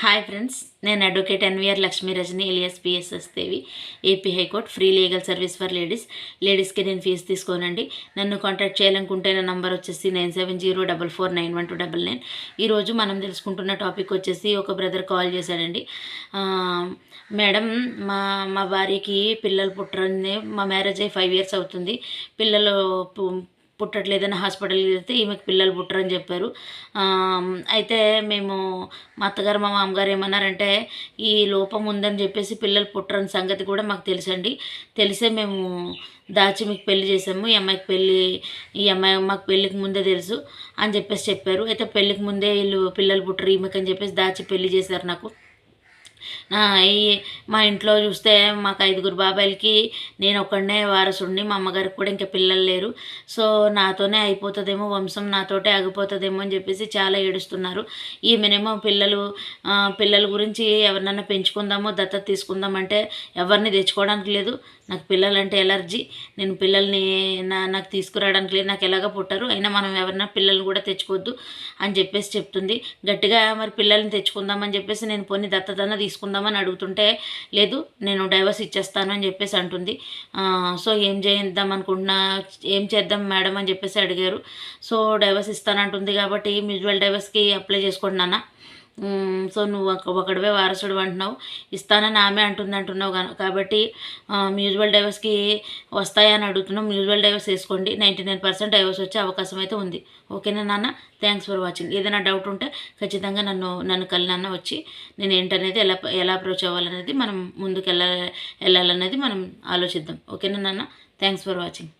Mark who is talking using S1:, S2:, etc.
S1: Hi friends, నేను advocate NVR Lakshmi Rajani alias PSS Devi, AP high court free legal service for లేడీస్కి నేను fee తీసుకోనండి. నన్ను contact చేయాలనుకుంటే నా నంబర్ వచ్చేసి 9704491299. ఈరోజు మనం తెలుసుకుంటున్న టాపిక్ వచ్చేసి ఒక బ్రదర్ కాల్ చేశాడండి. మేడం, మా మా భార్యకి పిల్లలు పుట్టరని, మా మ్యారేజ్ అయ్యి 5 years అవుతుంది, పిల్లలు పుట్టట్లేదని హాస్పిటల్కి వెళ్తే ఈమెకు పిల్లలు పుట్టరని చెప్పారు. అయితే మేము మా అత్తగారు మా మామగారు ఏమన్నారంటే, ఈ లోపం ఉందని చెప్పేసి పిల్లలు పుట్టరని సంగతి కూడా మాకు తెలుసండి, తెలిసే మేము దాచి మీకు పెళ్లి చేసాము. ఈ అమ్మాయి మాకు పెళ్ళికి ముందే తెలుసు అని చెప్పేసి చెప్పారు. అయితే పెళ్ళికి ముందే వీళ్ళు పిల్లలు పుట్టరు ఈమెకు అని చెప్పేసి దాచి పెళ్లి చేశారు నాకు. ఈ మా ఇంట్లో చూస్తే మాకు 5 బాబాయిలకి నేను ఒక్కడనే వారసుడిని, మా అమ్మగారికి కూడా ఇంకా పిల్లలు లేరు. సో నాతోనే అయిపోతుందేమో, వంశం నాతోటే ఆగిపోతుందేమో అని చెప్పేసి చాలా ఏడుస్తున్నారు. ఈమెనేమో పిల్లల గురించి ఎవరినన్నా పెంచుకుందామో దత్తత తీసుకుందామంటే ఎవరిని తెచ్చుకోవడానికి లేదు. నాకు పిల్లలంటే ఎలర్జీ, నేను పిల్లల్ని నాకు తీసుకురావడానికి లేదు, నాకు ఎలాగ పుట్టరు, అయినా మనం ఎవరైనా పిల్లల్ని కూడా తెచ్చుకోవద్దు అని చెప్పేసి చెప్తుంది గట్టిగా. మరి పిల్లల్ని తెచ్చుకుందామని చెప్పేసి నేను పోనీ దత్తతన తీసుకుందామని అడుగుతుంటే, లేదు నేను డైవర్స్ ఇచ్చేస్తాను అని చెప్పేసి అంటుంది. సో ఏం చేద్దాం మేడం అని చెప్పేసి అడిగారు. సో డైవర్స్ ఇస్తానంటుంది కాబట్టి మ్యూచువల్ డైవర్స్కి అప్లై చేసుకోండి నాన్న. సో నువ్వు ఒకడివే వారసుడు అంటున్నావు, ఇస్తానని ఆమె అంటున్నావు కాబట్టి మ్యూచువల్ డైవర్స్కి వస్తాయని అడుగుతున్నావు. మ్యూచువల్ డైవర్స్ వేసుకోండి, 99% డైవర్స్ వచ్చే అవకాశం అయితే ఉంది. ఓకేనా నాన్న? Thanks for watching. ఏదైనా డౌట్ ఉంటే ఖచ్చితంగా నన్ను కలినన్న వచ్చి నేను ఏంటనేది ఎలా అప్రోచ్ అవ్వాలనేది మనం ముందుకు వెళ్ళాలనేది మనం ఆలోచిద్దాం. ఓకేనా నాన్న? Thanks for watching.